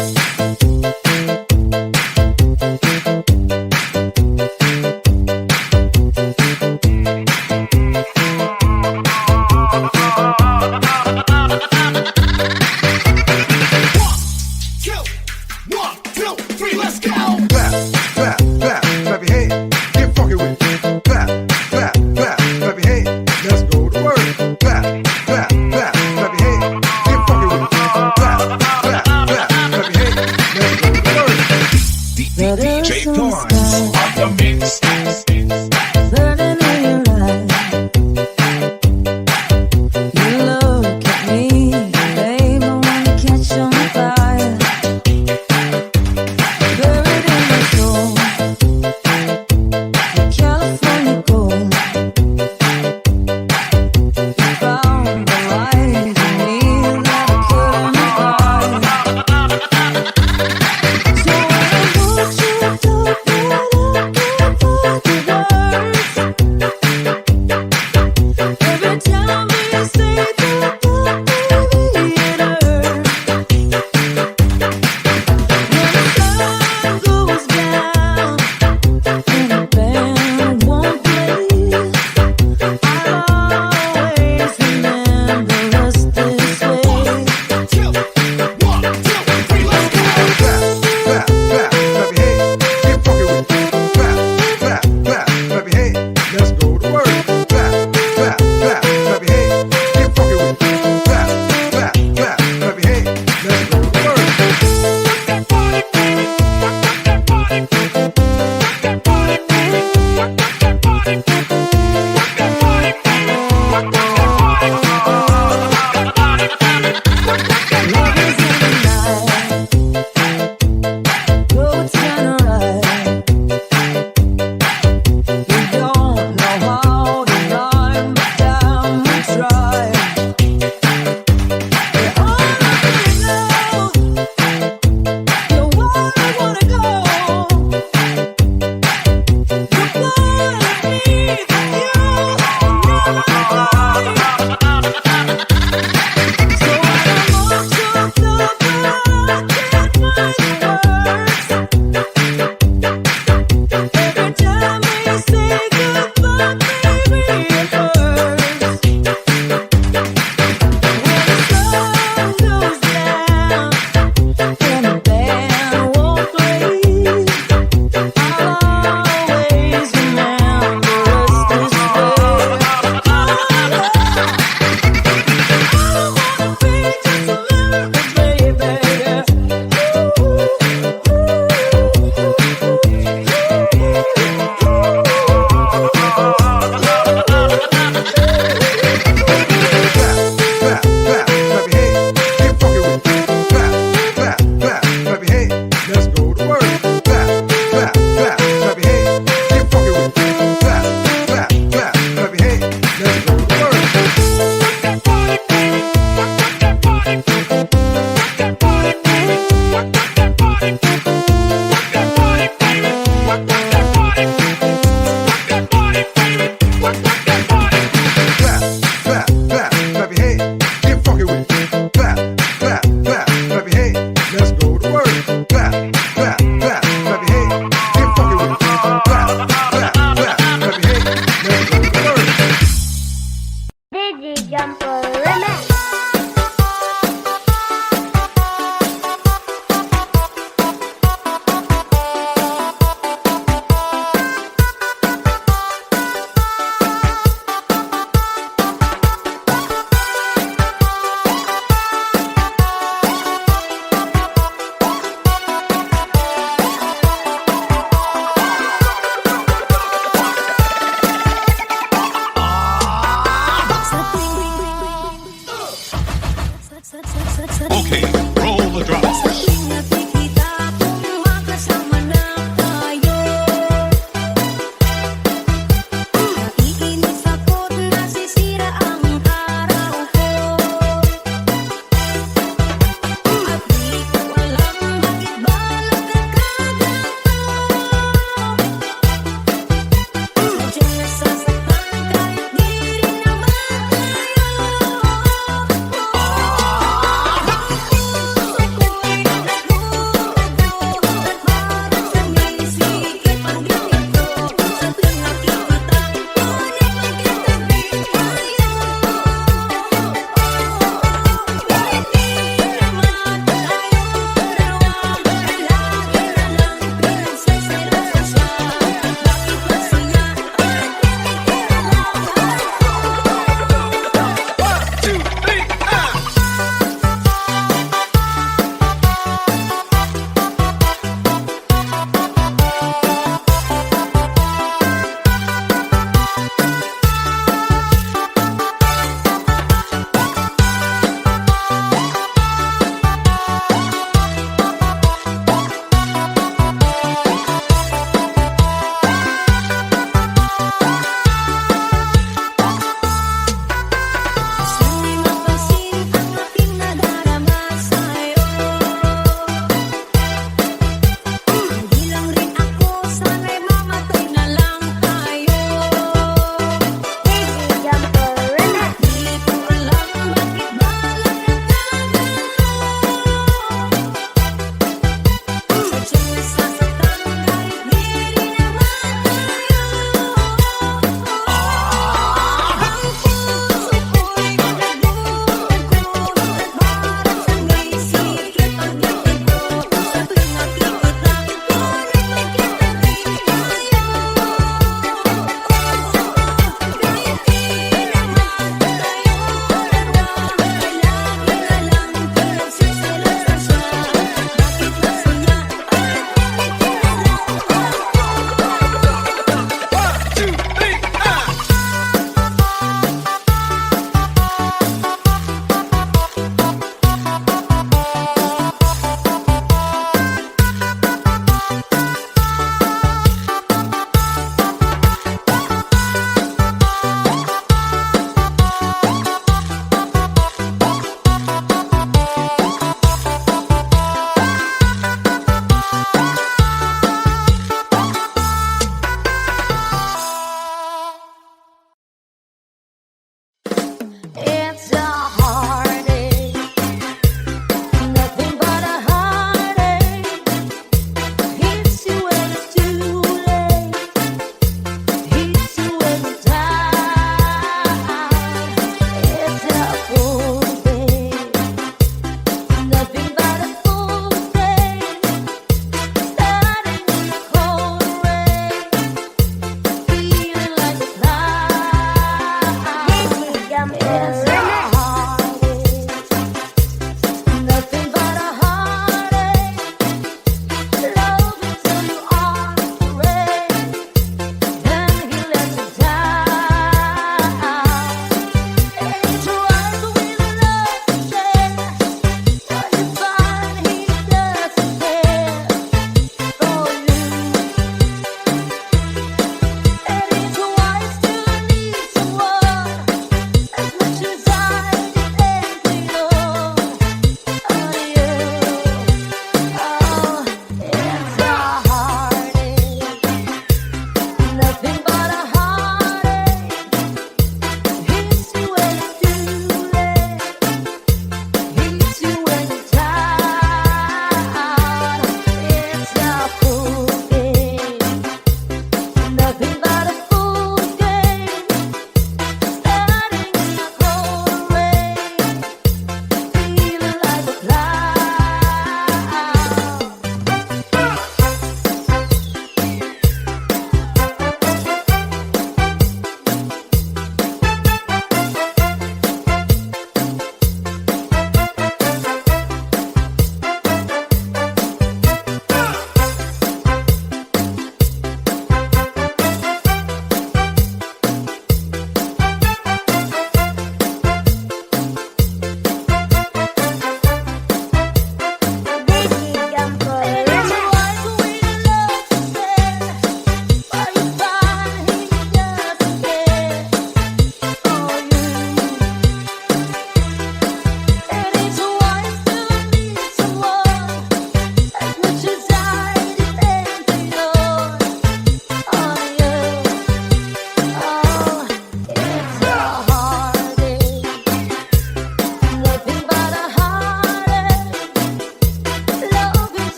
Let's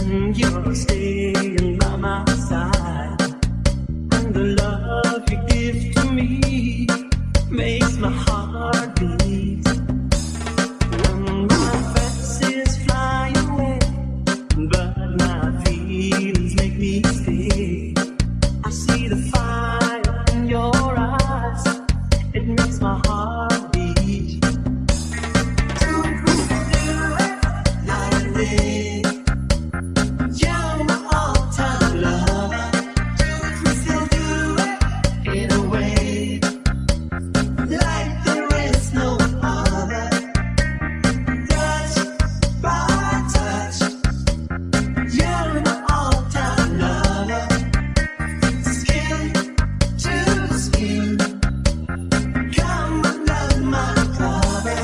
and you're staying by my side. And the love you give to me makes my heart beat. When my fancies fly away, but my feelings make me stay. I see the fire in your eyes, it makes my heart beat. Do it, we can do it, night and day. You're my all-time lover. Do it, we still do it, in a way, like there is no other. Touch by touch, you're my all-time lover. Skin to skin, come and love my lover.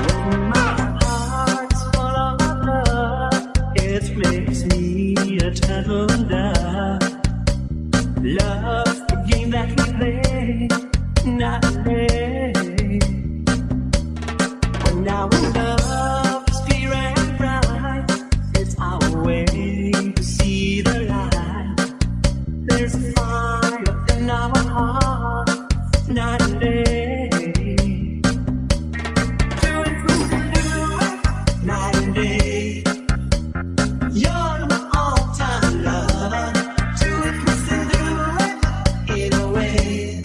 When my heart's full of love, it makes me a gentle dove. Love's the game that we play, not play. When our love is clear and bright, it's our way to see the light. There's a fire in our heart, night and day. Do it, we can do it, night and day. You're my all-time lover. Do it, we still do it, in a way,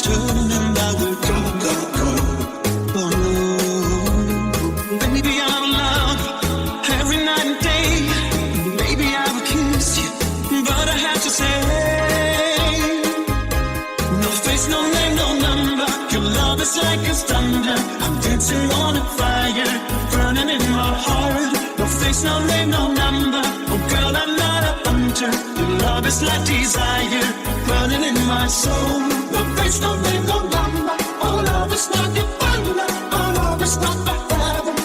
turning, I will go, go, go. Oh no. Baby, I will love you every night and day. Baby, I will kiss you, but I have to say, no face, no name, no number. Your love is like a thunder. I'm dancing on a fire, burning in my heart. No face, no name, no number. Oh girl, I'm not a hunter. Your love is like desire, burning in my soul. No face, no name, no number. Oh love is like a thunder. Oh love is not the heaven.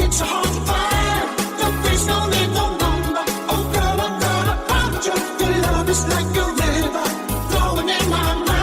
It's a hard to find. No face, no name, no number. Oh girl, I'm not a hunter. Your love is like a river, flowing in my mind.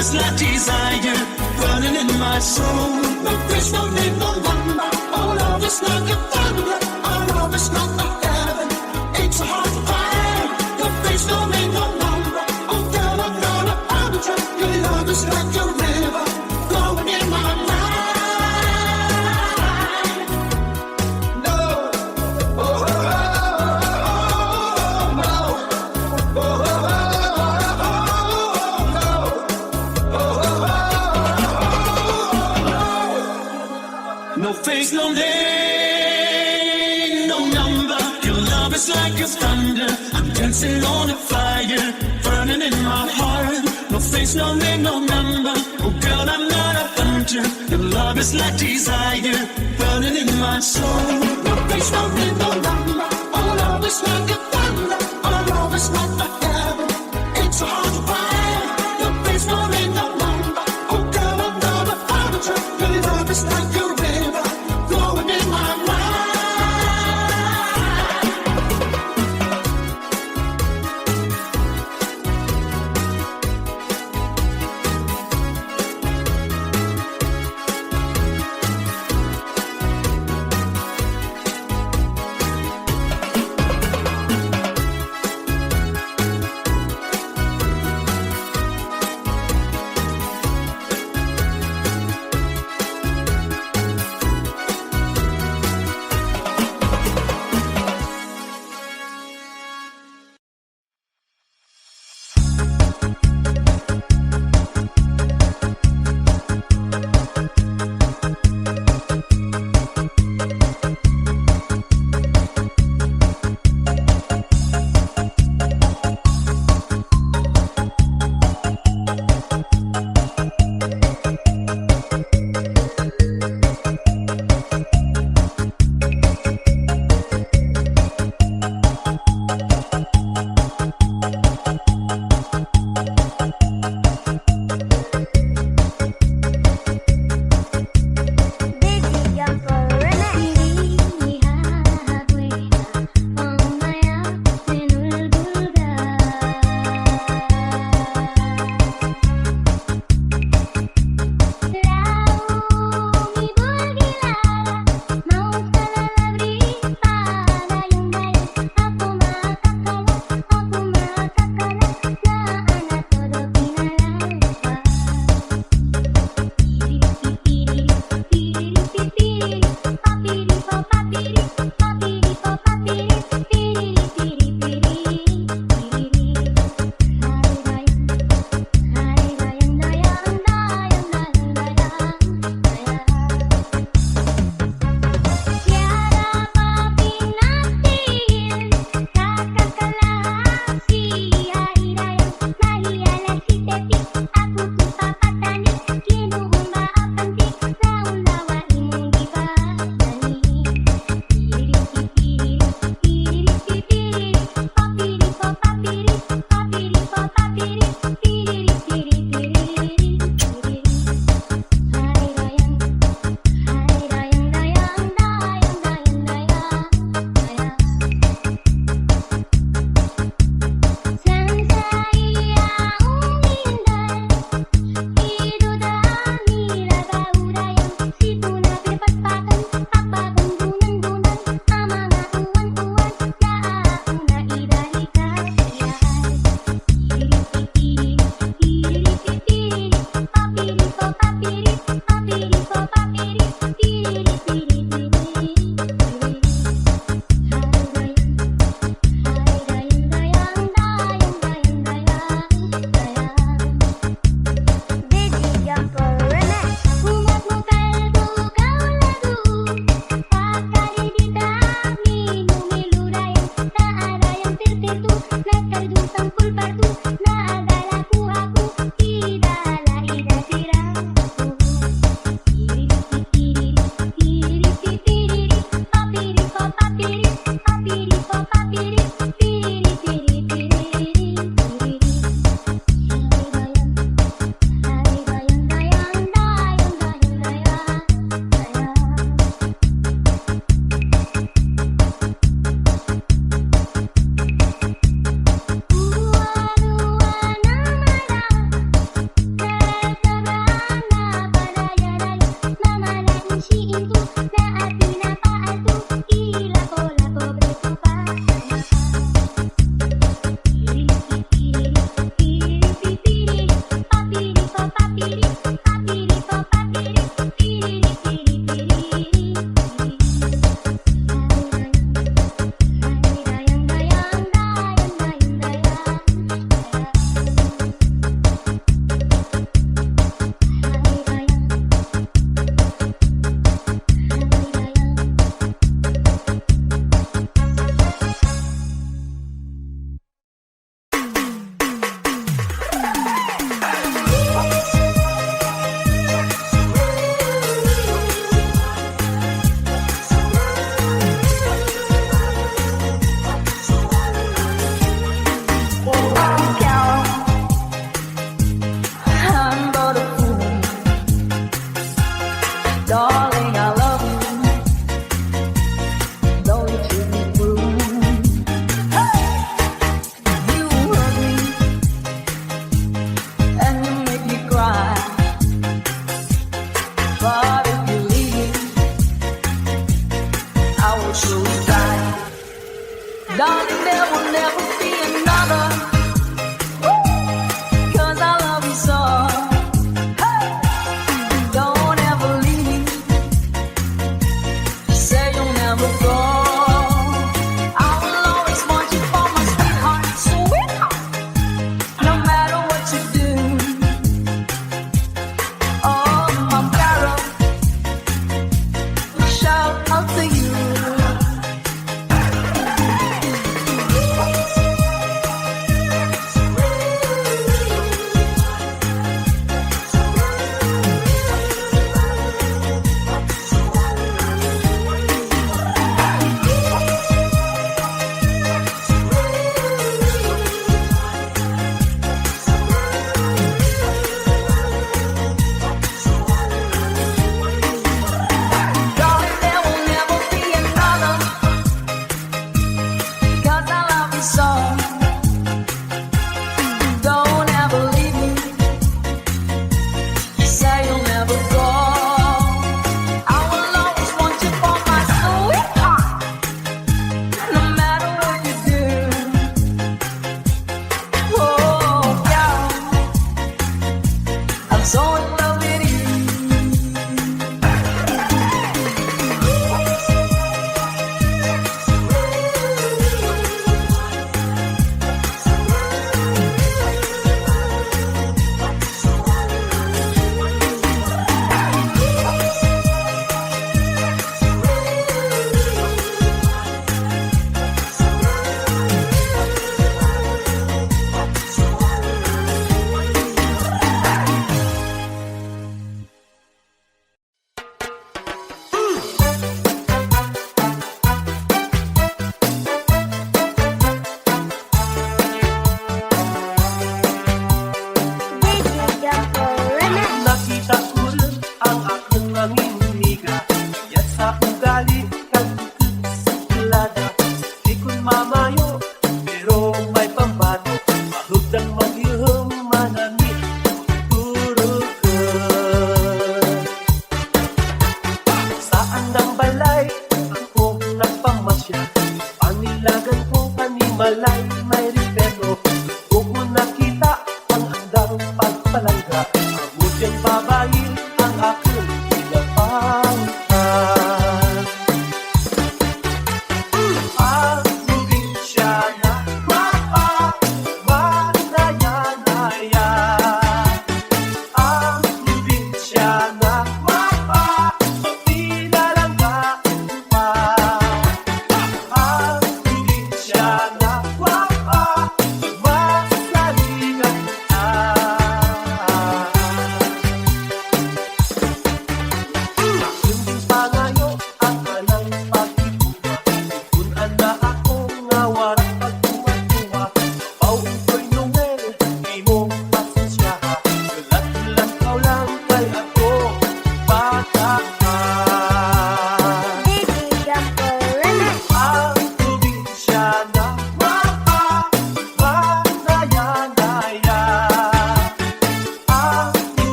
It's like desire, burning in my soul. No face, no name, no number. Oh, love is like a thunder. Oh, love is not the heaven. It's hard to find. No face, no name, no number. Oh, girl, I'm not a hunter. Your love is like a river, flowing in my mind. No, oh, oh, oh, no, oh, oh, oh. No face, no name, no number. Your love is like a thunder. I'm dancing on a fire, burning in my heart. No face, no name, no number. Oh girl, I'm not a hunter. Your love is like desire, burning in my soul. No face, no name, no number. Oh love is like a thunder. Oh love is like the heaven. It's hard to find. No face, no name, no number. Oh girl, I'm not a hunter. Your love is like a river, flowing in my mind.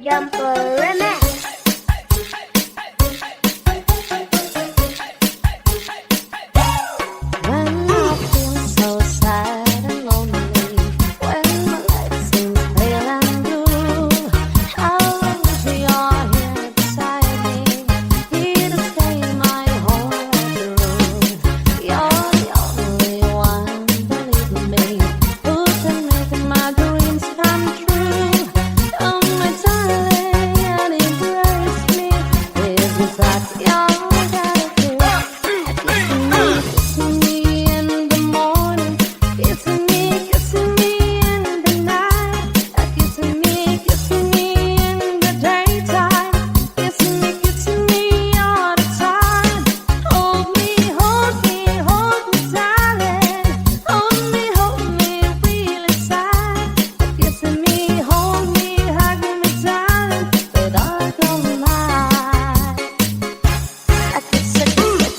Jumper Remix. When I feel so sad and lonely, when my life seems pale and blue, how long till you're here beside me, here to stay my whole life through. You're the only one, believe me, who can make my dreams come true. Oh my darling, and embrace me. This is what you're gotta do. Kissing me in the morning, kissing me in the night, kissing me in the daytime, kissing me all the time. Hold me, darling. Hold me really tight. Kissing me, hold me, hug me, darling, but I don't mind.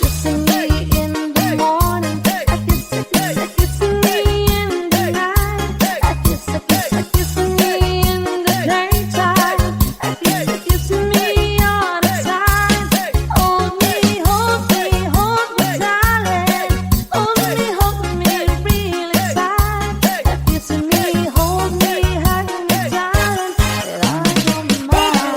Kissing me in the morning, kissing me in the night, kissing me in the daytime, kissing me all the time. Hold me, darling. Hold me really tight. Kissing me, hold me, hug me, darling, but I don't mind.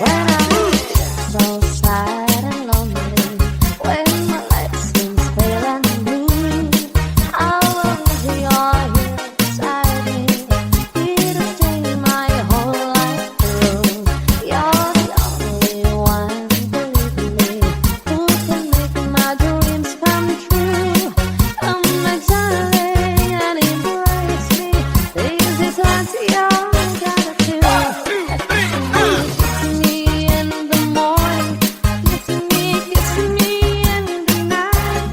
When I feel so sad and lonely, when my life seems pale and blue, how long till you're here beside me, here to stay my whole life through. You're the only one, believe me, who can make my dreams come true. Oh my darling, and embrace me. This is what you're gotta do. Kissing me in the morning, kissing me in the night,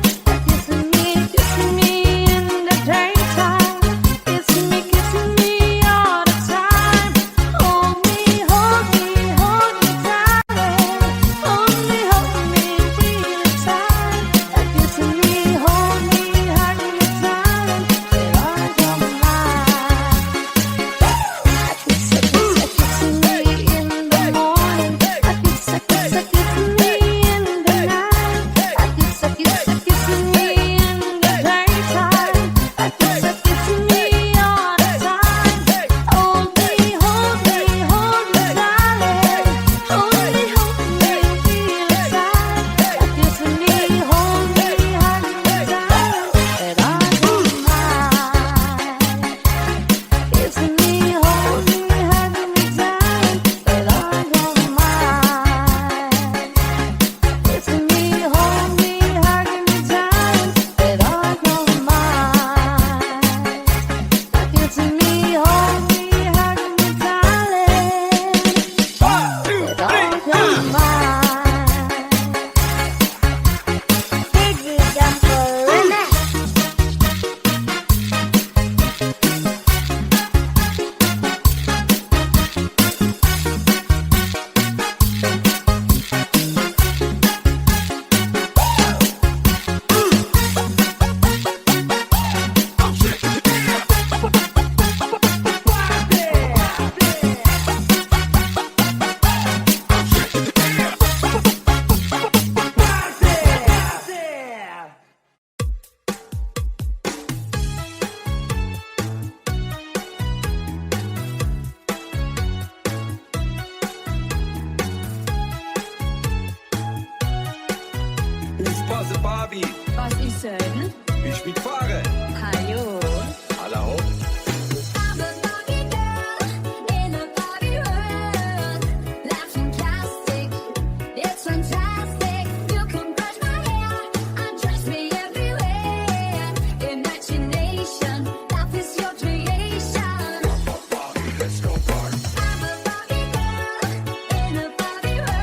kissing me in the daytime, kissing me all the time. Hold me, darling. Hold me really tight. Kissing me, hold me, hug me, darling, but I don't mind. Kissing me in the morning, kissing me in the night, kissing me in the daytime, kissing me all the time. Hold me, darling. Hold me really tight. Kissing me, hold me, hug me, darling, but I don't mind. Kissing me, hold me, hug me, darling, but I don't mind. Kissing me, hold me, hug me, darling, but I don't mind. Kissing me, hold me, hug me, darling, but I don't mind. Big Jumper Remix. Spaß Barbie, Was ist denn? ich spiel Fahre. Hallo? Alle hoch. I'm a Barbie girl in a Barbie world. Laughing plastic, it's fantastic. You can brush my hair, undress me everywhere. Imagination, life is your creation. Barbie, let's go party. I'm a Barbie girl in a Barbie world.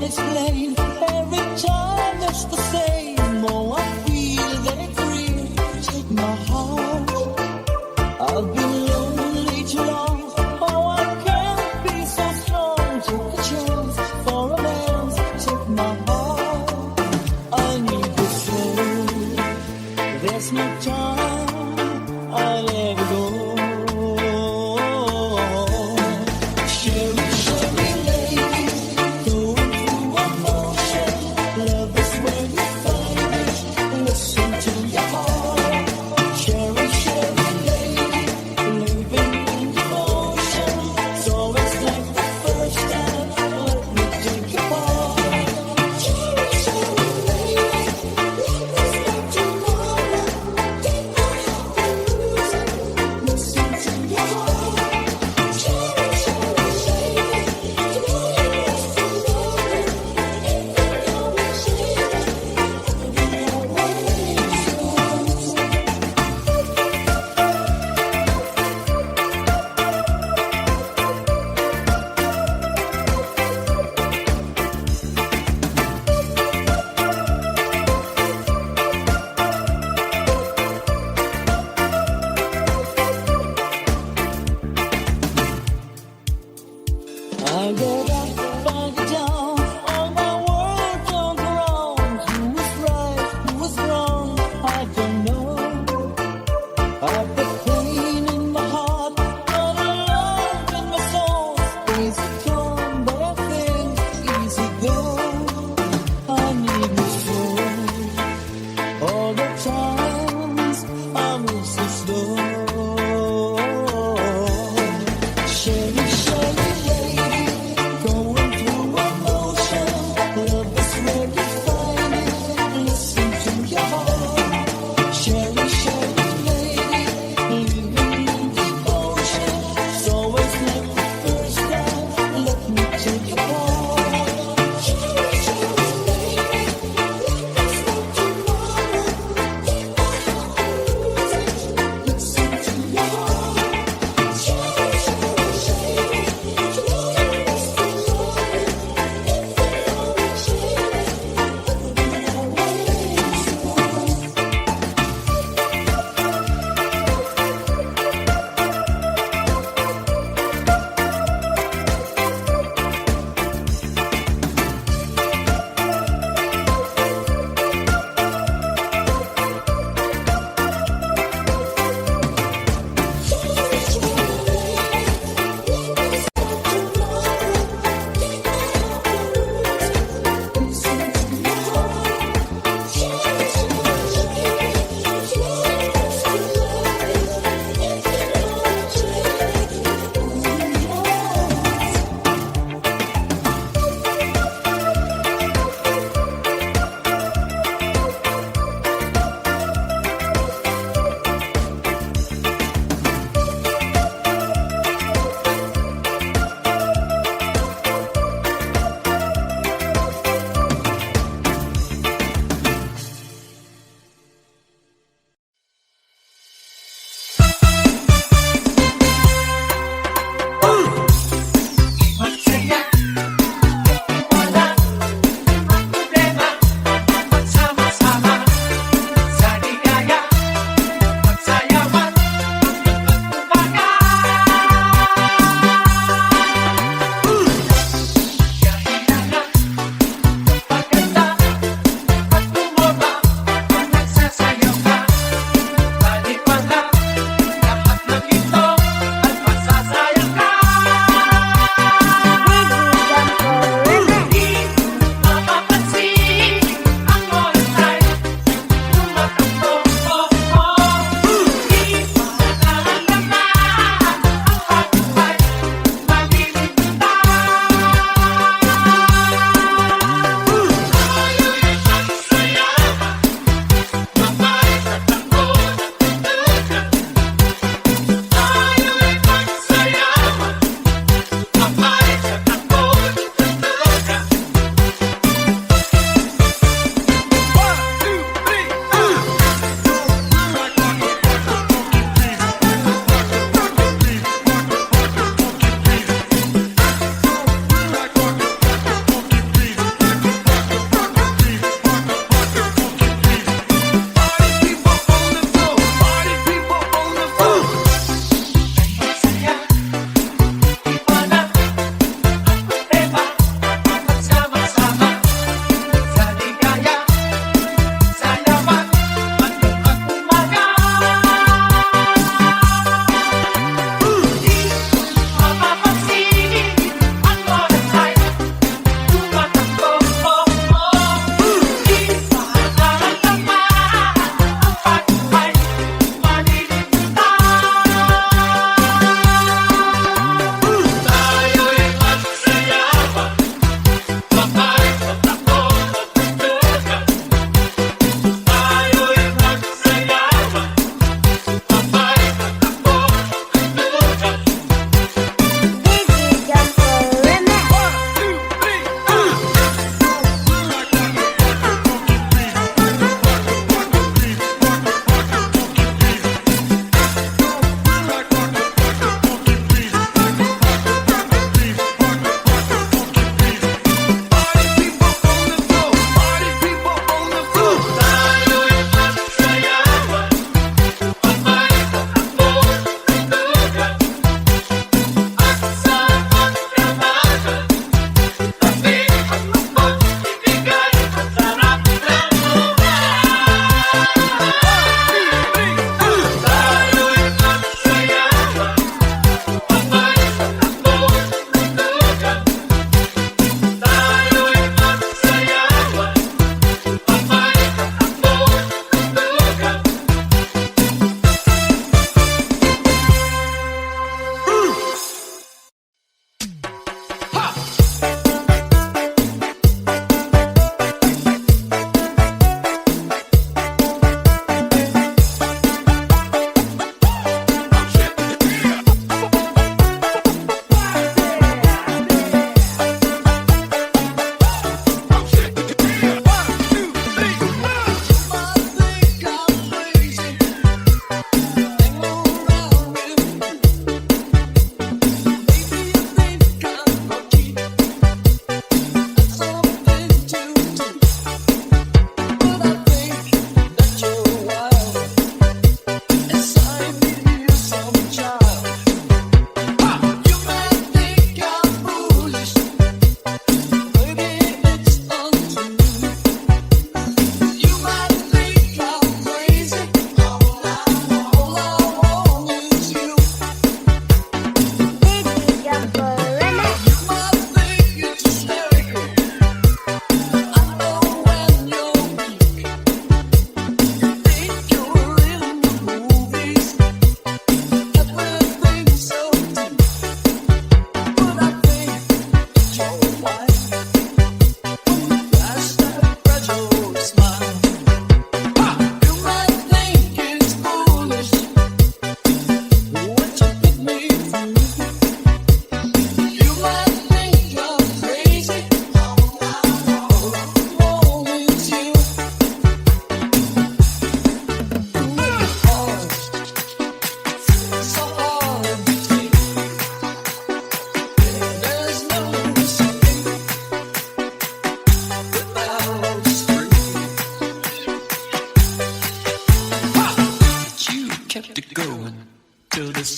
can't explain. Every time it's the same. Oh, I feel very free. Take my heart. I've been lonely too long. Oh, I can't be so strong. Take a chance for romance. Take my heart. I need to say there's no time. I'll ever go. Sherry, Sherry lady, going through emotion. Love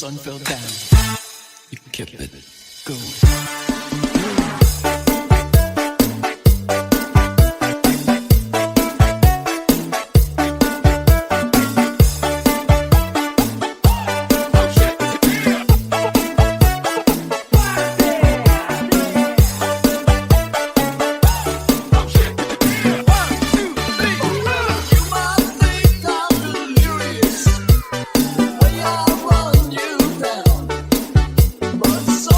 sun fell down, you kept it going. So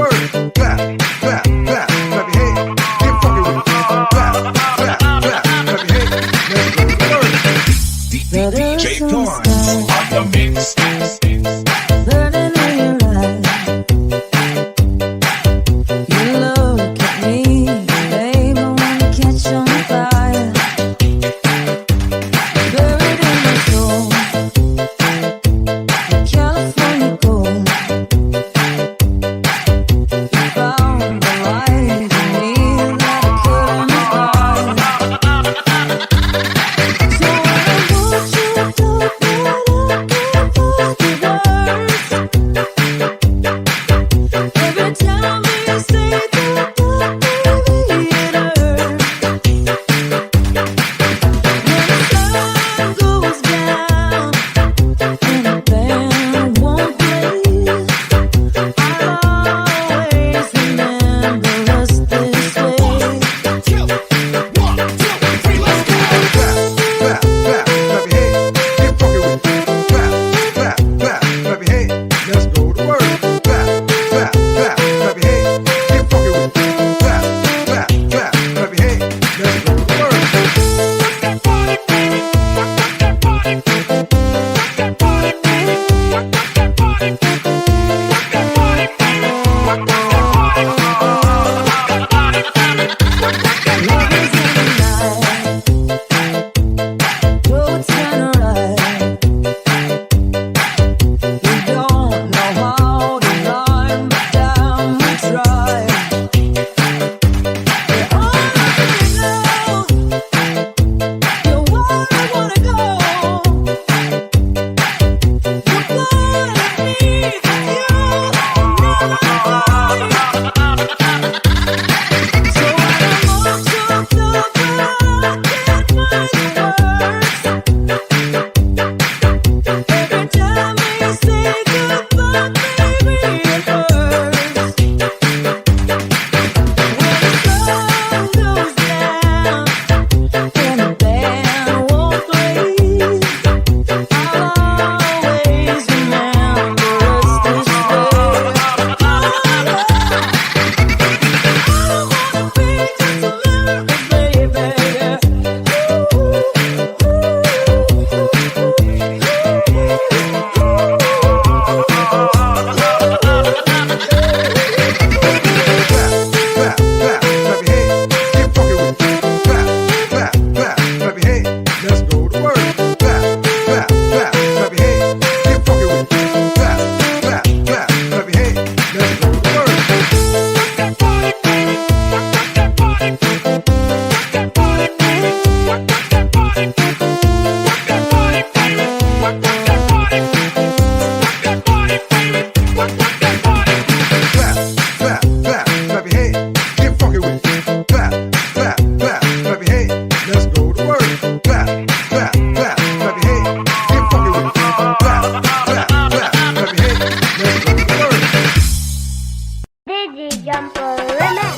word. Clap, clap, clap, clap your hands. Get funky with it. Clap, clap, clap, clap your hands. Let's go to work. DJ Torrance on the mix. Burning in your eyes. You look at me, babe, I wanna catch on fire. Buried in my soul, California gold. You found the light in me that I couldn't hide. So I want you to every time you say goodbye, baby, it hurts. When the sun goes down and the band won't play, I'll always remember us this way. Clap, clap, clap, clap your hands. Get funky with it. Clap, clap, clap, clap your hands. Let's go to work. Clap, clap, clap, clap your hands. Get funky with it. Clap, clap, clap, clap your hands. Let's go to work. Love is in the night, though it's kinda right. We don't know how to rhyme, but damn we try. We're all looking now, you're where I wanna go. You're part of me, you never mind. So I don't want you to know, but I can't find the words. Every time you say goodbye, baby, it hurts. When the sun goes down and the band won't play, I'll always remember us this way. I don't wanna be just a memory, baby. Clap, clap, clap your hands. Get funky with it. Clap, clap, clap, clap your hands. Let's go to work. Clap, clap, clap, clap your hands. Get funky with it. Clap, clap, clap, clap your hands. Let's go to work. Clap, clap, clap, clap your hands. Get funky with it. Clap, clap, clap, clap your hands. Let's go to work. Clap, clap, clap, clap your hands. Get funky with it. Clap, clap, clap, clap your hands. Let's go to work. Digi Jumper Remix.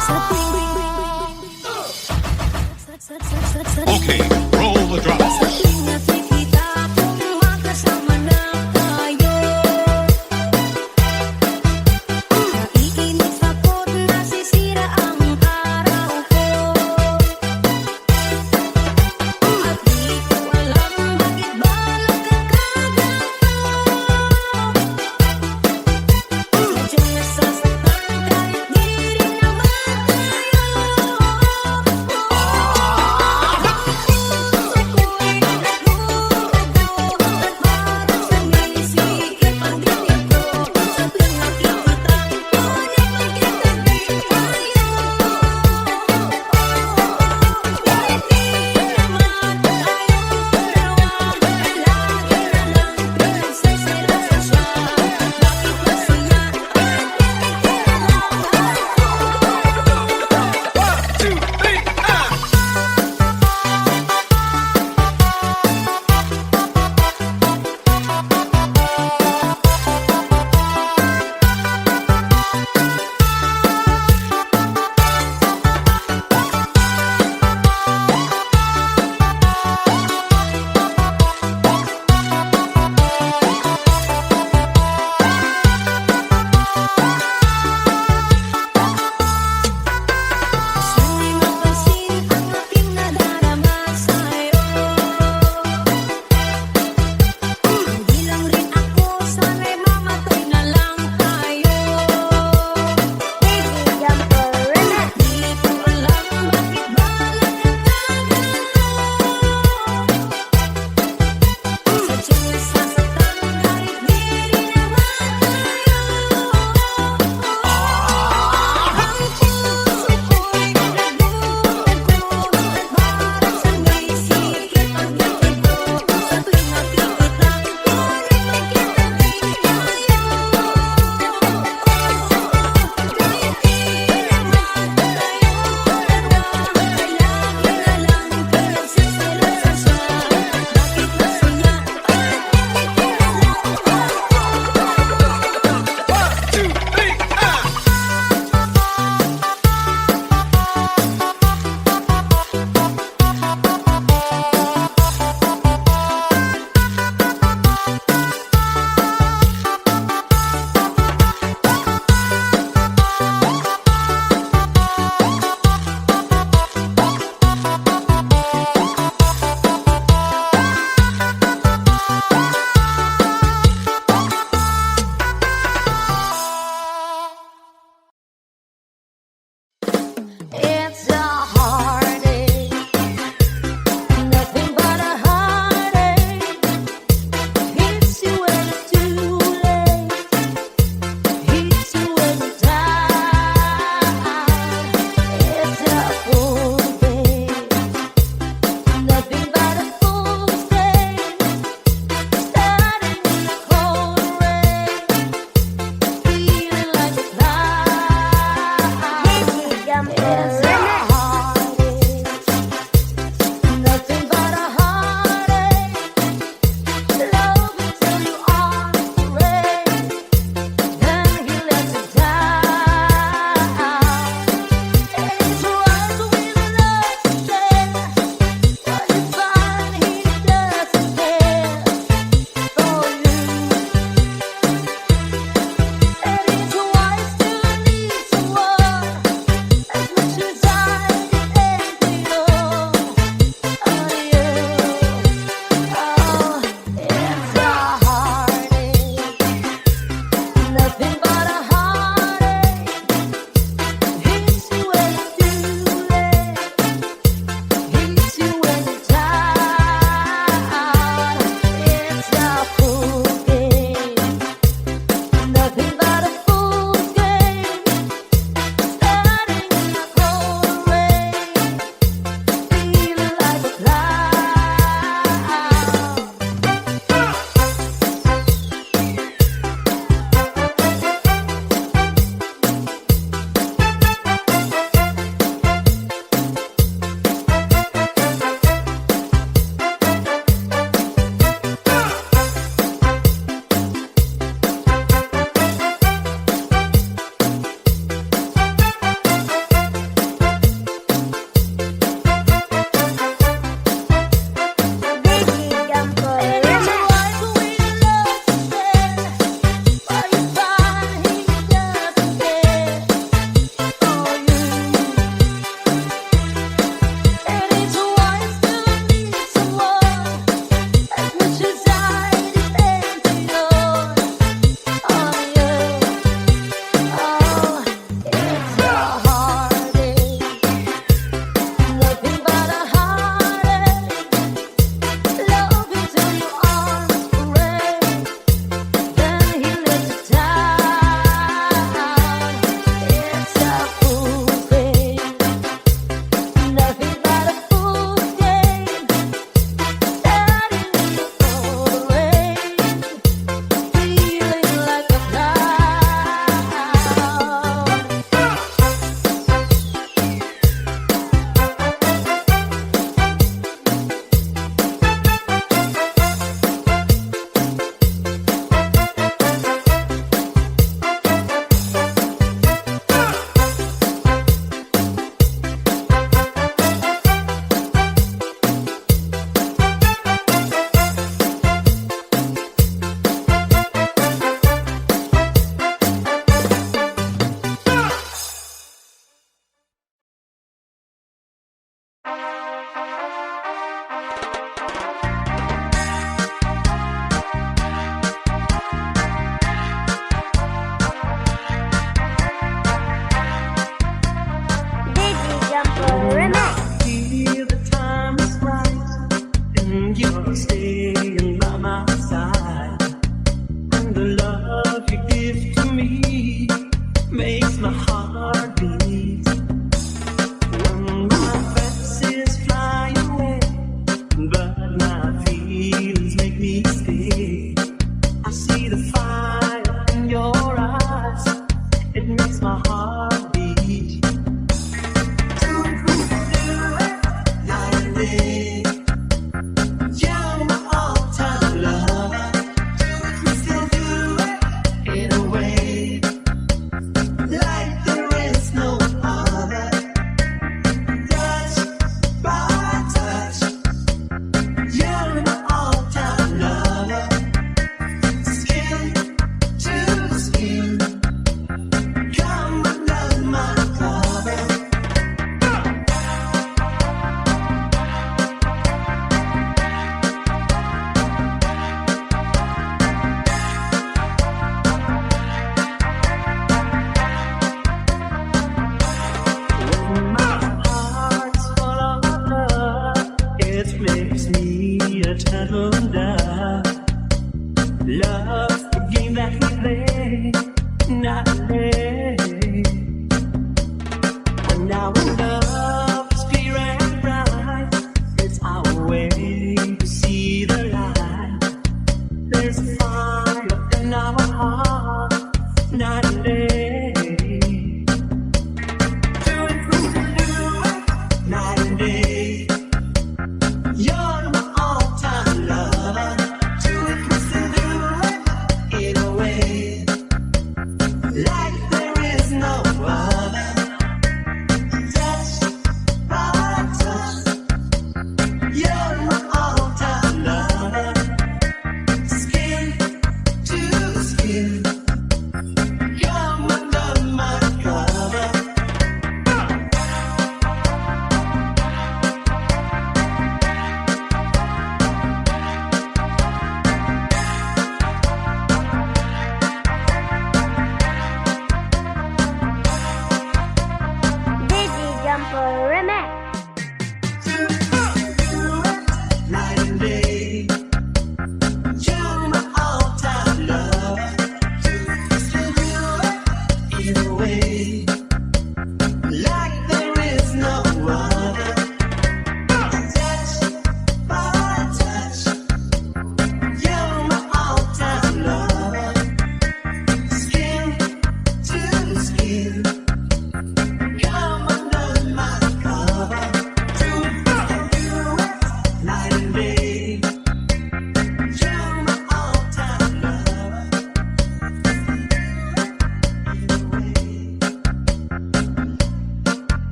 Sa tuwing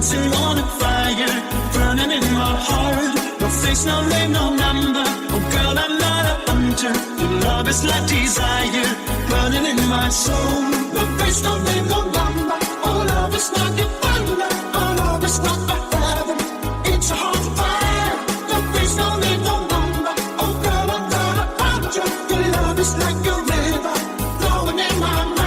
dancing on a fire, burning in my heart. No face, no name, no number. Oh girl, I'm not a hunter. Your love is like desire, burning in my soul. No face, no name, no number. Oh love is like a thunder. Oh love is not a heaven. It's a heart fire. No face, no name, no number. Oh girl, I'm not a hunter. Your love is like a river, flowing in my mind.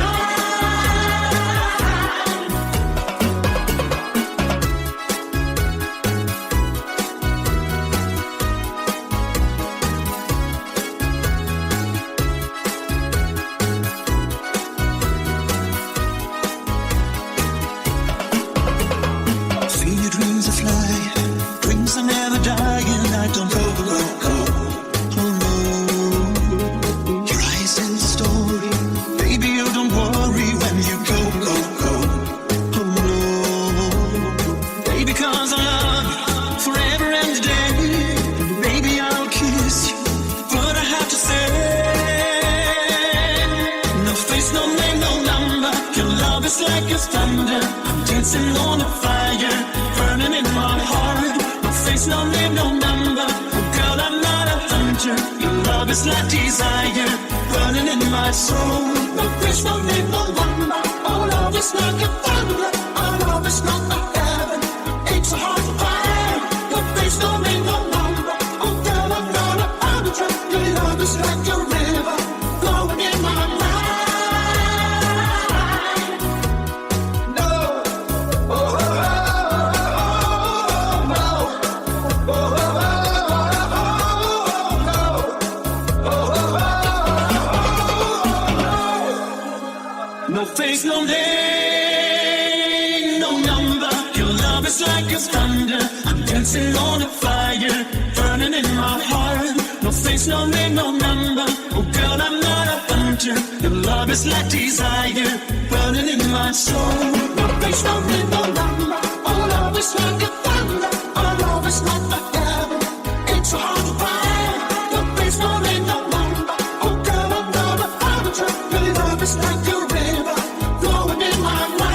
Like a thunder, I'm dancing on a fire, burning in my heart. No face, no name, no number. Oh girl, I'm not a hunter. Your love is like desire, burning in my soul. No face, no name, no number. Oh love is like a thunder. Oh love is not a heaven. It's a heart fire. No face, no name, no number. Oh girl, I'm not a hunter. Your love is like a river, flowing in my mind. No face, no name, no number. Your love is like a thunder. I'm dancing on a fire, burning in my heart. No face, no name, no number. Oh girl, I'm not a hunter. Your love is like desire, burning in my soul. No face, no name, no number. Oh love is like a thunder. Oh love is not a heaven. It's a heart fire. No face, no name, no number. Oh girl, I'm not a hunter. Your love is like a river, flowing in my mind.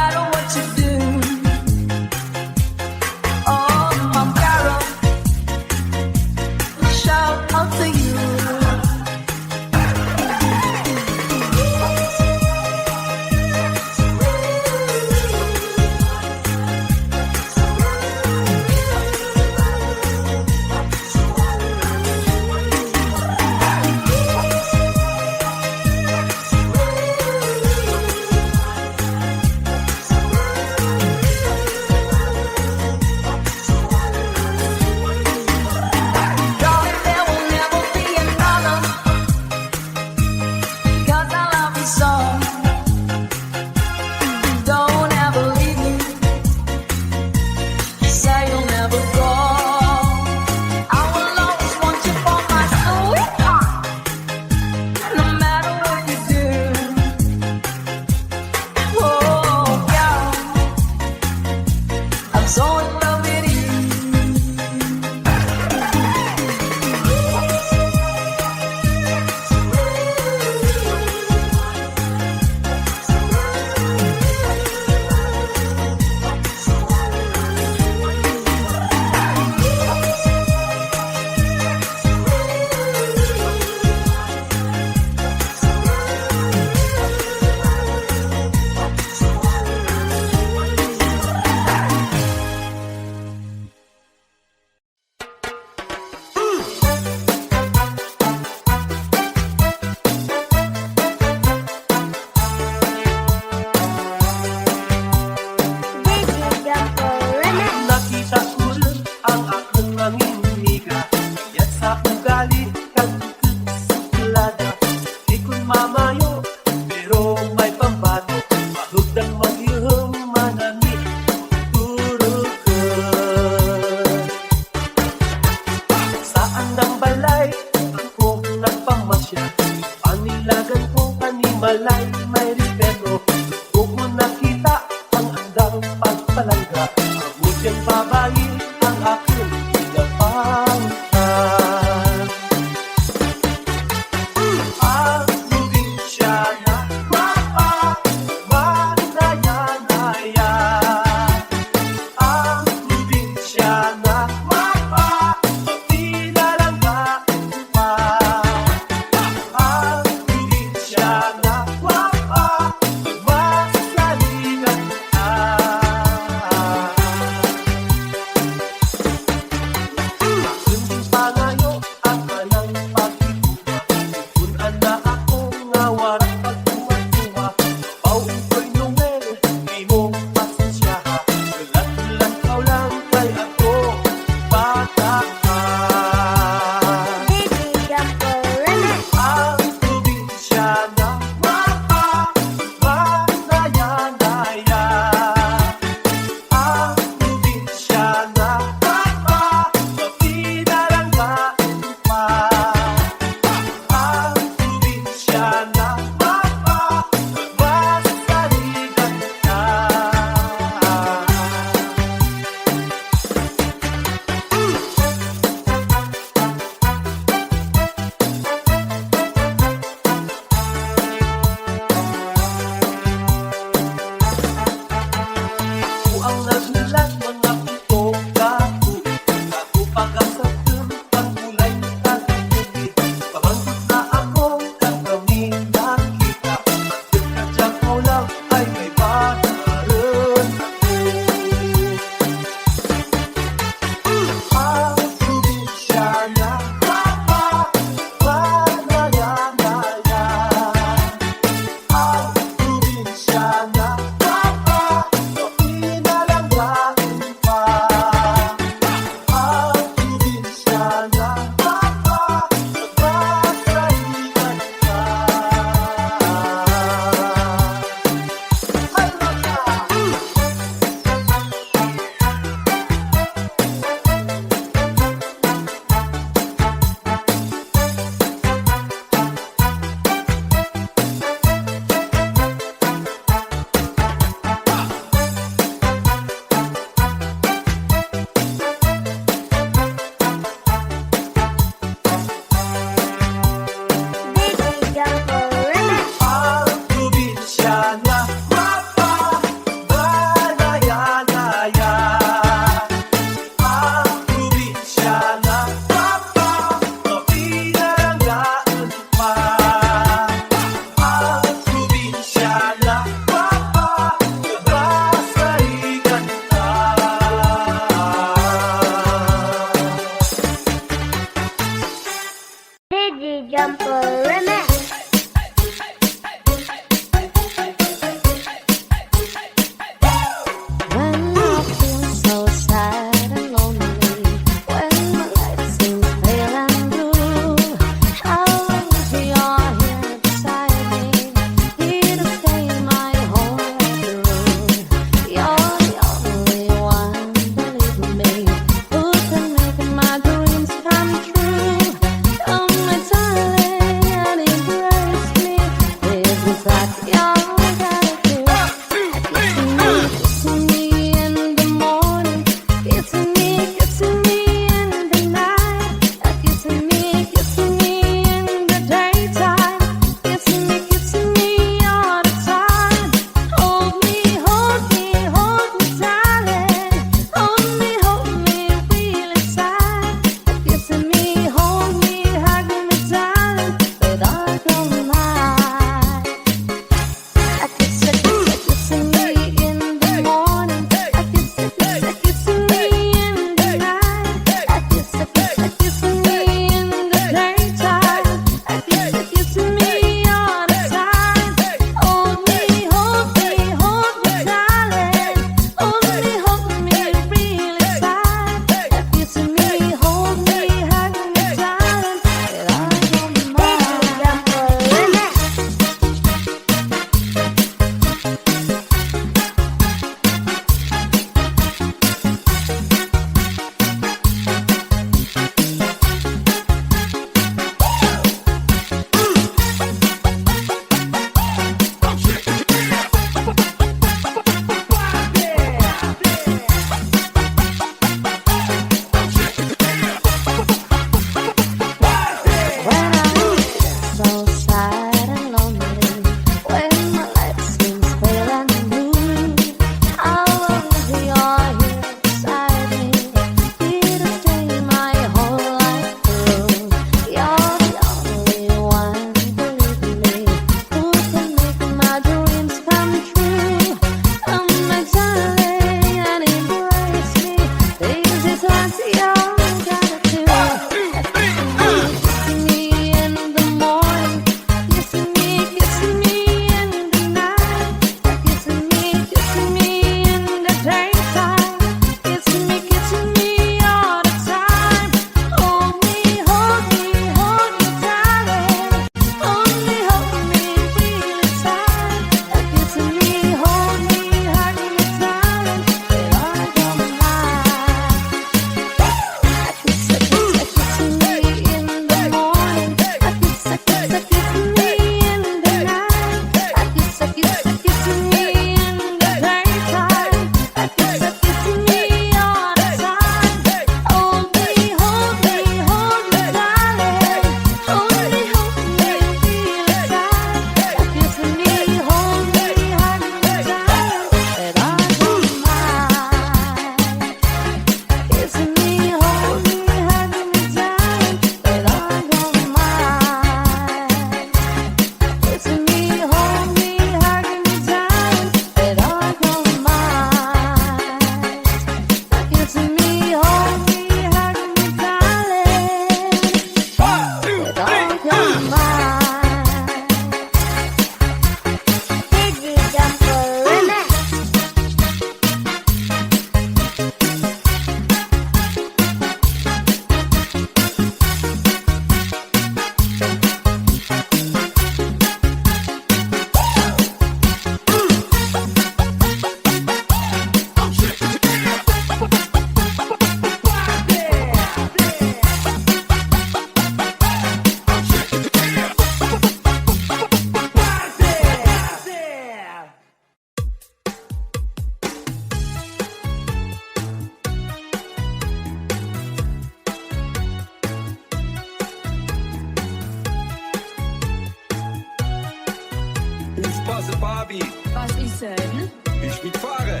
Listen. Ich mitfahre.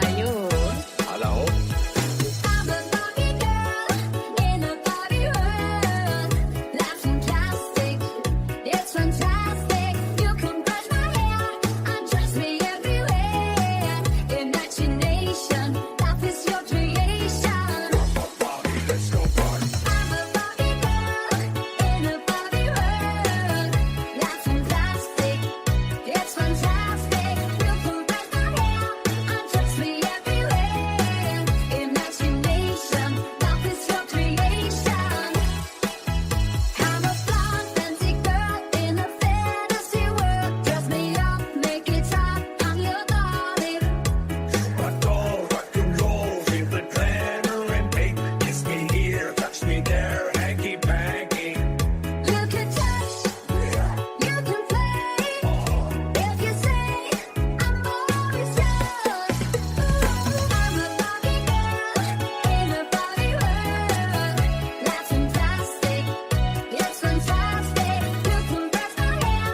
Ayun. Alla hopp. I'm a Barbie girl in a Barbie world. Life's fantastic, it's fantastic. You can brush my hair, undress me everywhere. Imagination, life is your creation. Bobby, let's go party. I'm a Barbie girl in a Barbie world. Life's fantastic, it's fantastic. You can brush my hair, undress me everywhere. Imagination, life is your creation. I'm a blonde, fancy girl in a fantasy world. Dress me up, make it hot, I'm your darling. My doll, rock and roll, vivid glamour and pink. Kiss me here, touch me there, hanky panky. You can touch, you can play. If you say I'm always yours. I'm a Barbie girl in a Barbie world. That's fantastic, it's fantastic. You can brush my hair,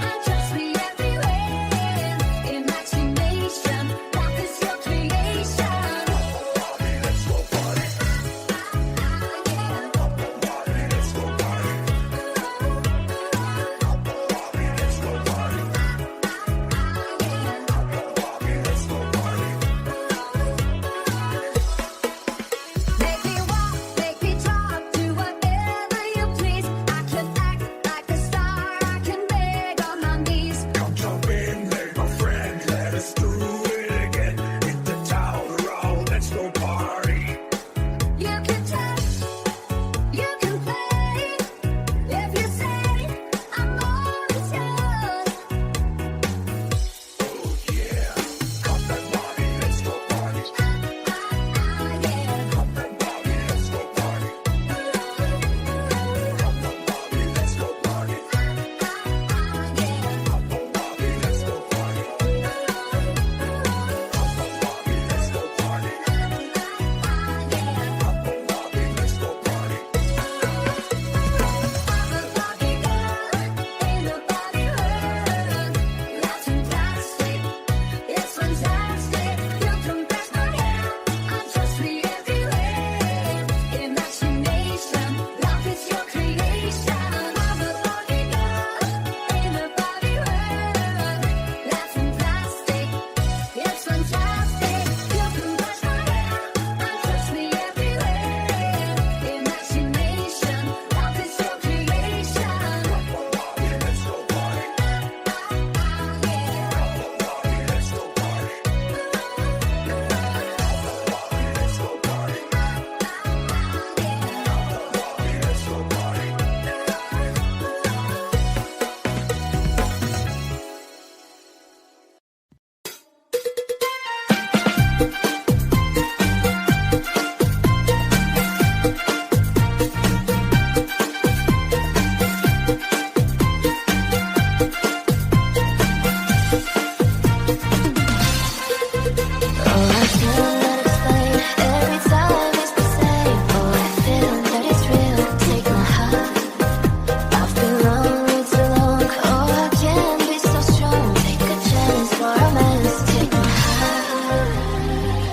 undress me everywhere. Imagination, life is your creation. Bobby, let's go party. Bobby, let's go party. Bobby, let's go party. Bobby, let's go party. Make me walk, make me talk, do whatever you please. I can act like a star, I can beg on my knees. Come jump in, hey my friend, let us do it again. Hit the town around, let's go party. You can touch, you can play. If you say I'm always yours. Oh yeah, come back Bobby, let's go party. Come back Bobby, let's go party. Come back Bobby, let's go party. Come back Bobby, let's go party. Come back Bobby, let's go party. Take my heart.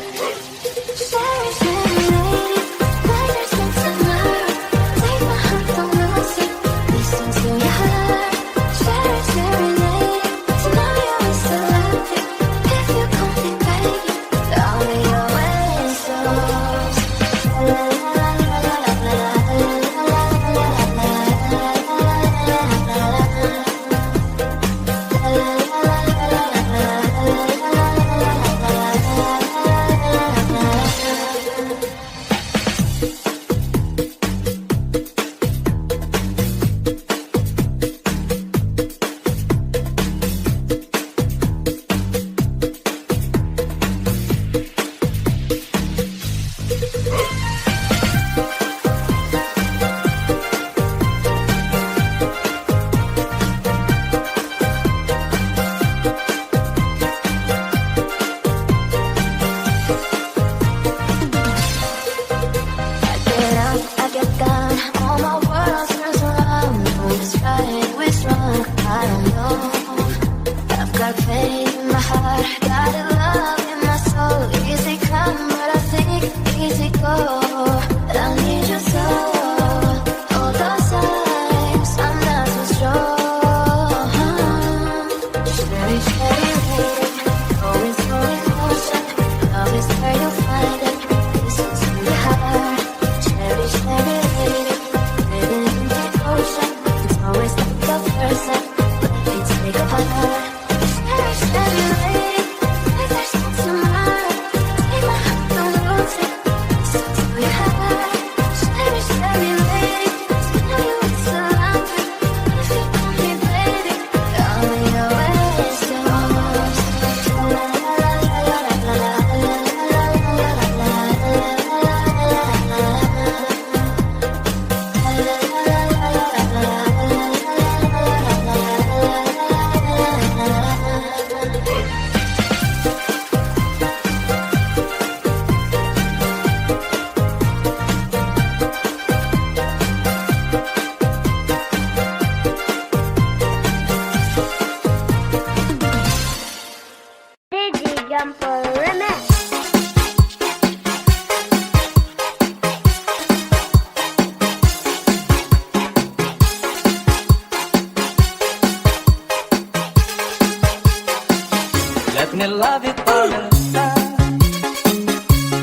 Let me love you for a time.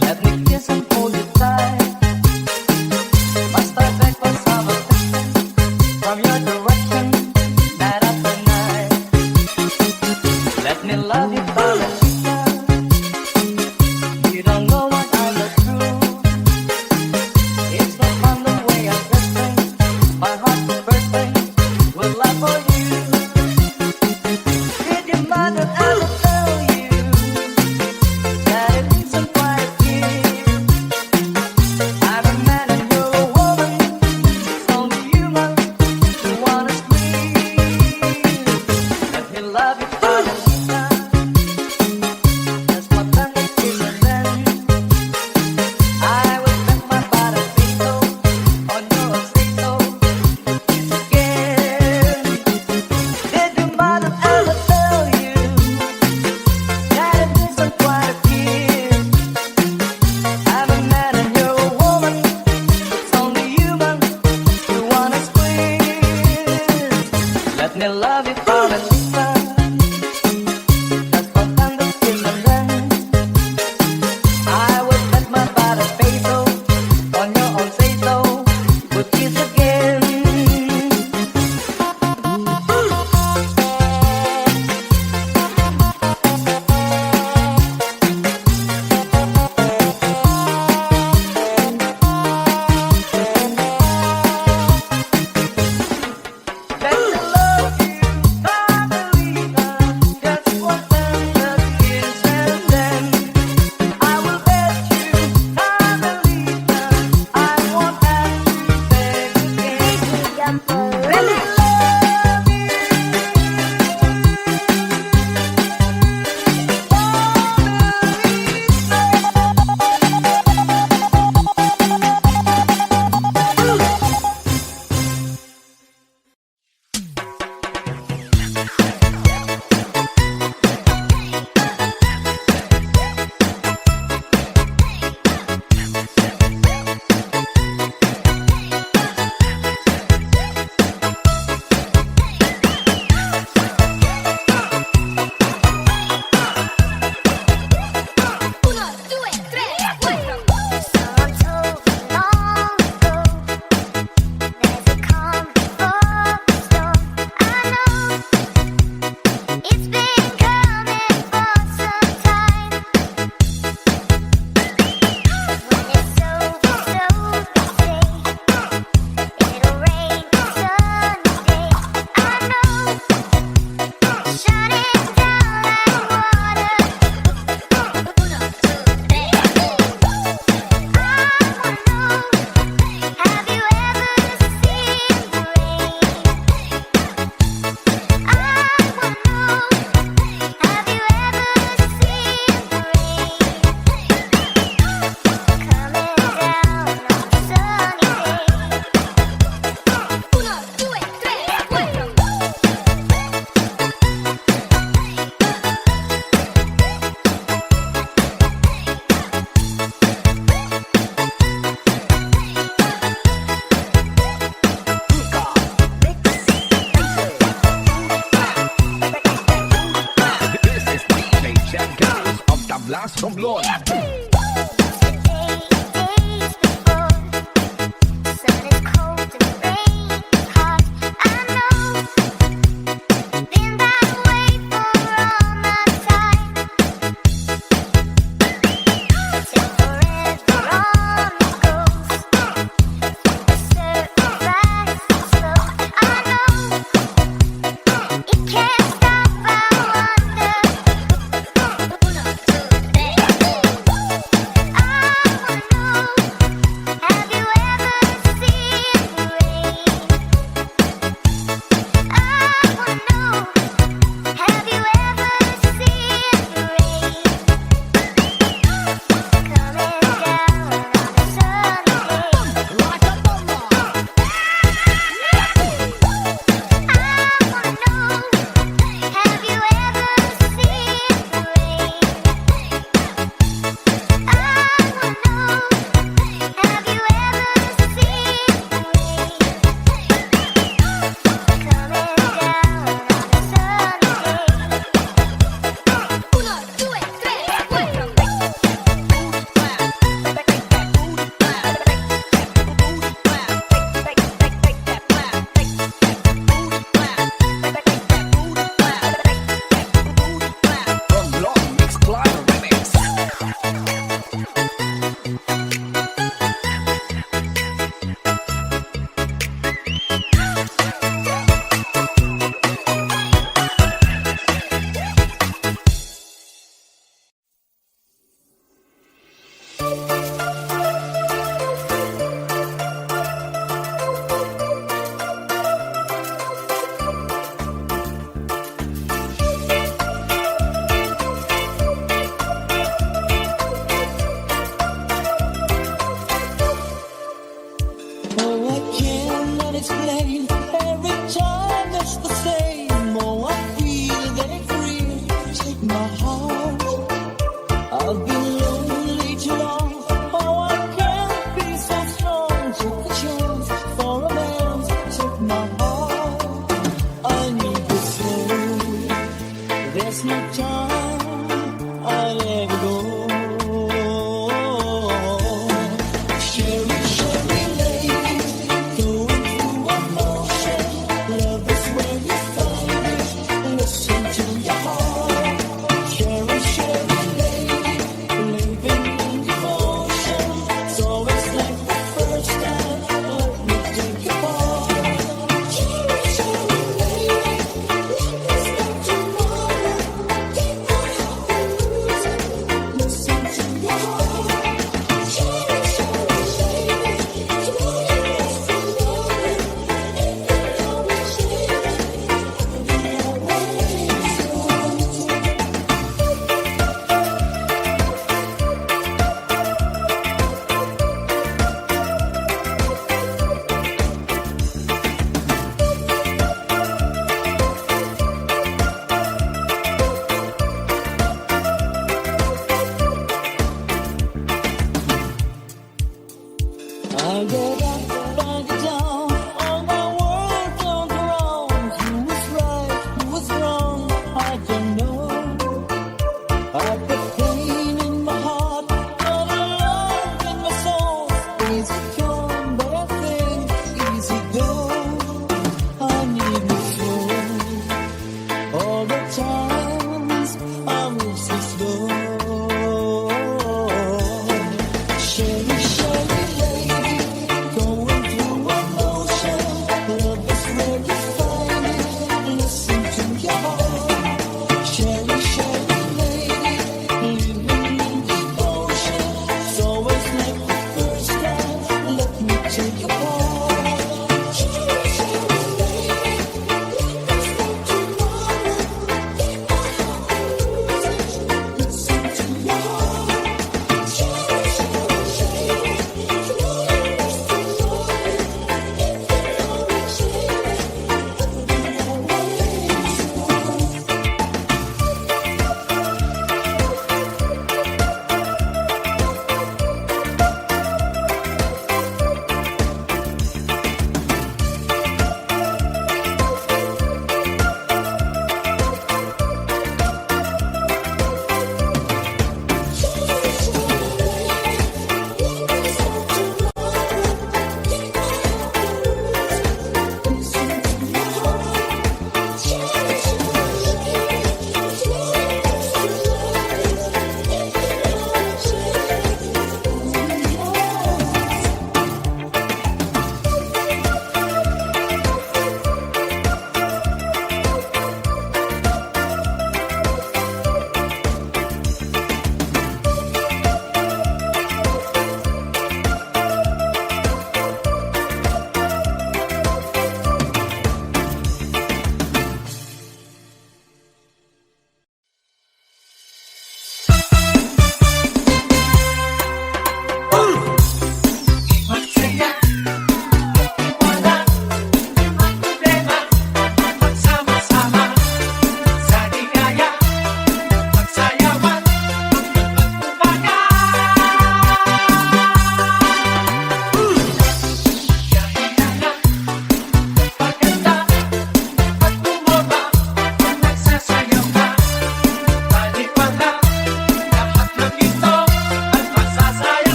Let me kiss and hold you tight. Must I beg for some affection from your direction night after night? Let me love you for a time. You don't know what I look through. It's not fun the way I'm dressing. My heart's bursting with love for you. Did your mother ever tell you that it isn't quite a kiss? I'm a man and you're a woman. It's only human to wanna squeeze. Let me love you for the time. That's what time it is, and then I will bet my bottom veto on your say so. Kiss again. Did your mother ever tell you that it isn't quite a kiss? I'm a man and you're a woman. It's only human to wanna squeeze. Let me love you for a time. That's what thunder is, and then I will bet my bottom peso on your own say so. We'll kiss again. Let me love you, Carmelita. Just what thunder is, and then I will bet you, Carmelita. I won't have to beg again. Let me love you, Uno, due, tre, quattro. Someone told me long ago there's a calm before the storm. I know it's been coming for some time. When it's over, so they say it'll rain sunny day. I know shutting down like water. Uno, two, three. I wanna know, have you ever seen the rain? I wanna know, have you ever seen the rain coming down on a sunny day? Uno, due, tre, quattro. This is DJ Champions of the Blast from Lord. Days before, sun is cold and rain is hot. I know, been that way for all my time. Till forever on it goes, a certain rise and slow. I know, it can't stop. I wonder. Uno, two, three.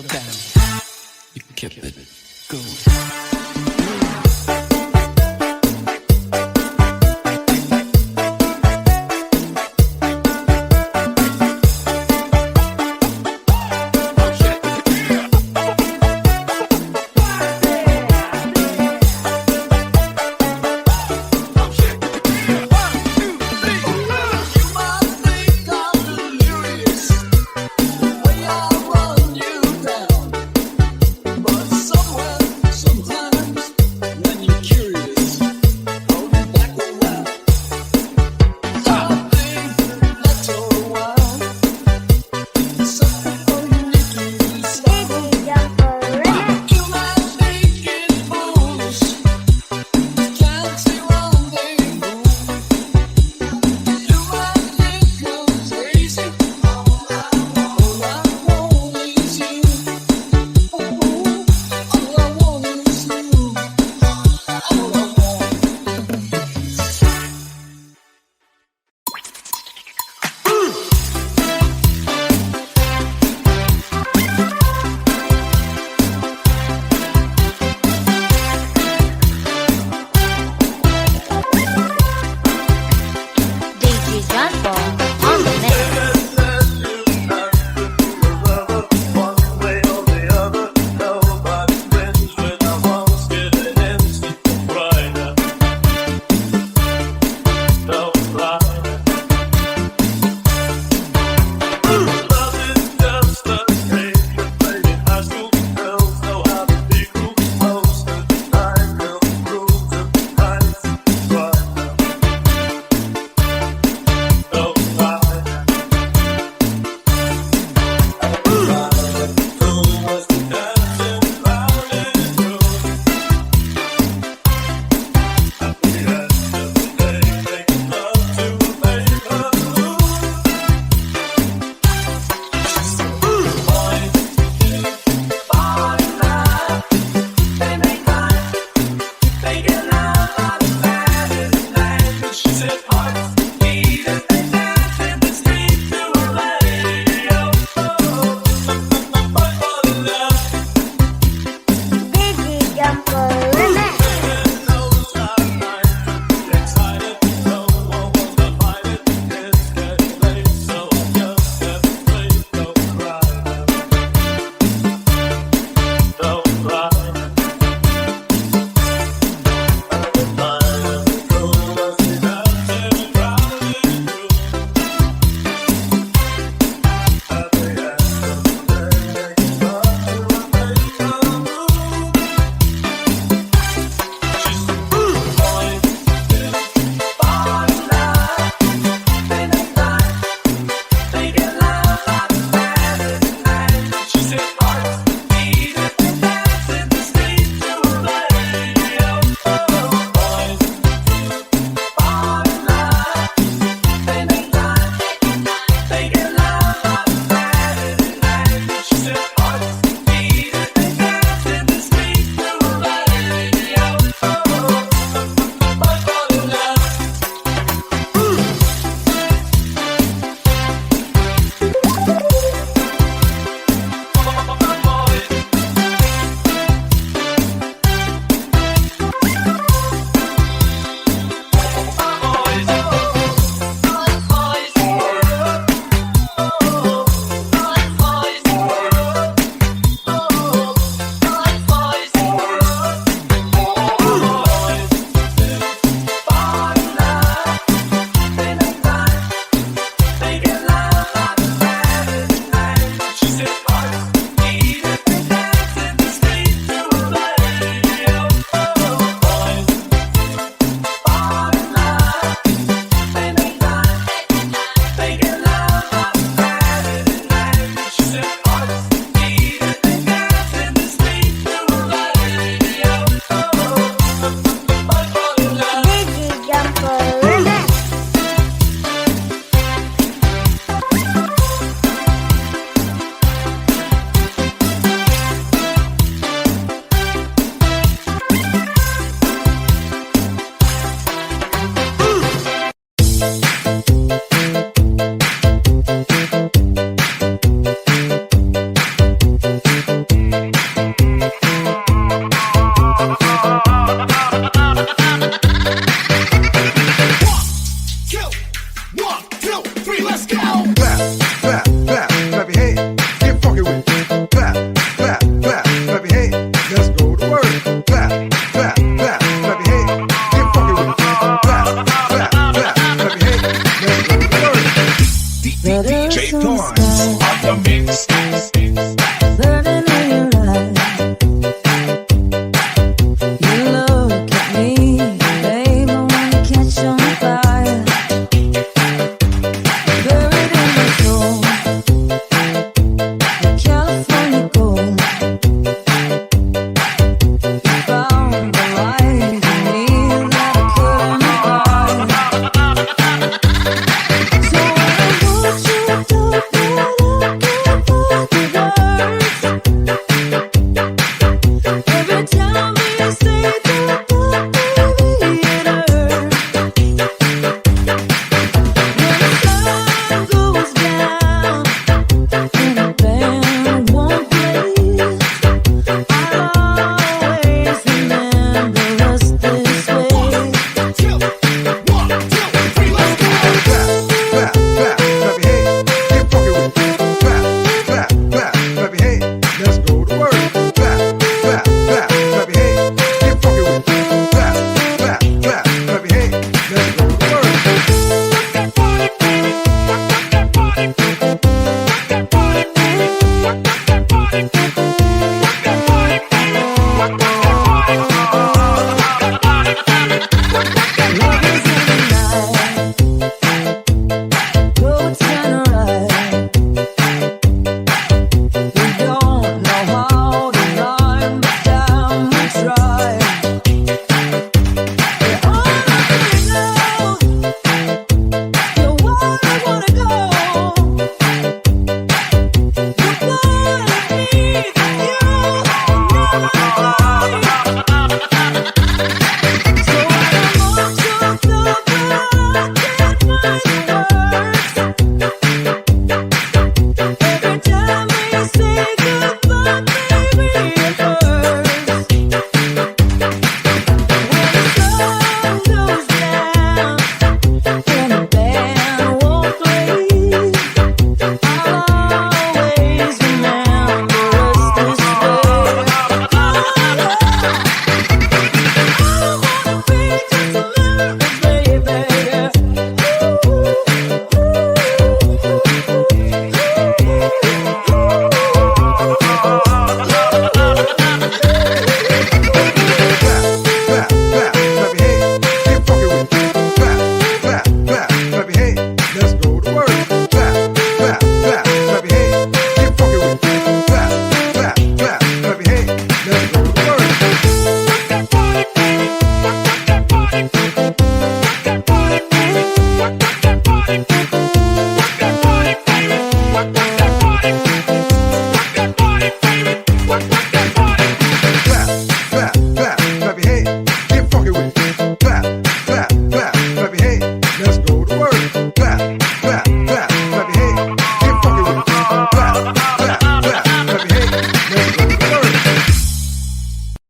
down. You kept it going. Somewhere, sometime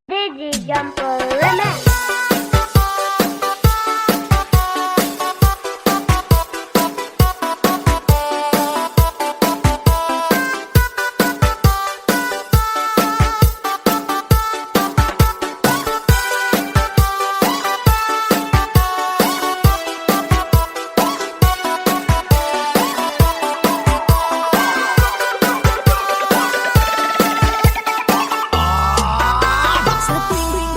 Digi Jumper Remix. Sa tuwing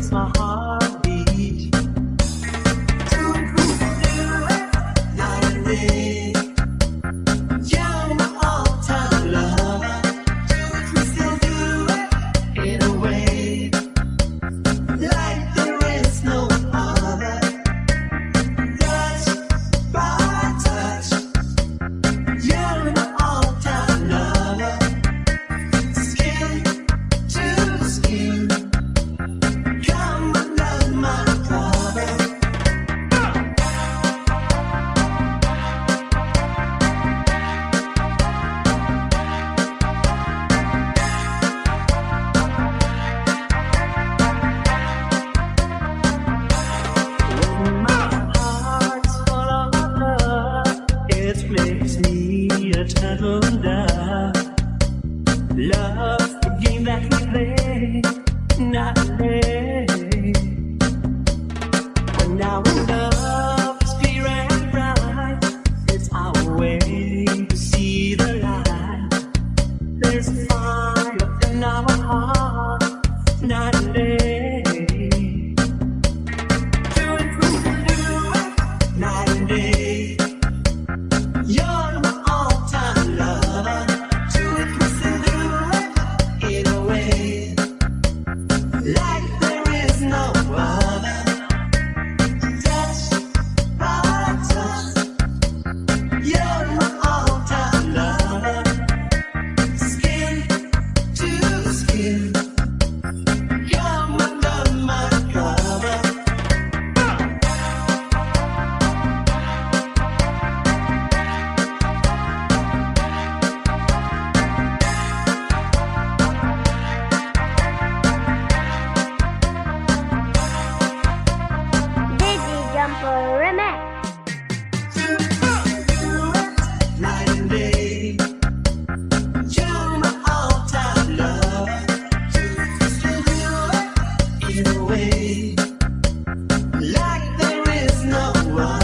It's my heartbeat. Night and day. You're my all-time lover. We still do it in a way like there is no other. Touch by touch. You're my all-time lover. Skin to skin. Come under my cover. When my heart's full of love, it makes me a turtle dove. Love's the game that we play, not play. When our love is pure and bright, it's our way to see the light. There's a fire in our heart, night and day. Do it, night and day. You're my all-time lover. Do it, in a way like there is no other. Touch by touch. You're my all-time lover. Skin to skin. Come under my cover. Dizzy Jumper Remix. Night and day. You're my all-time lover. Still do it in a way like there is no other.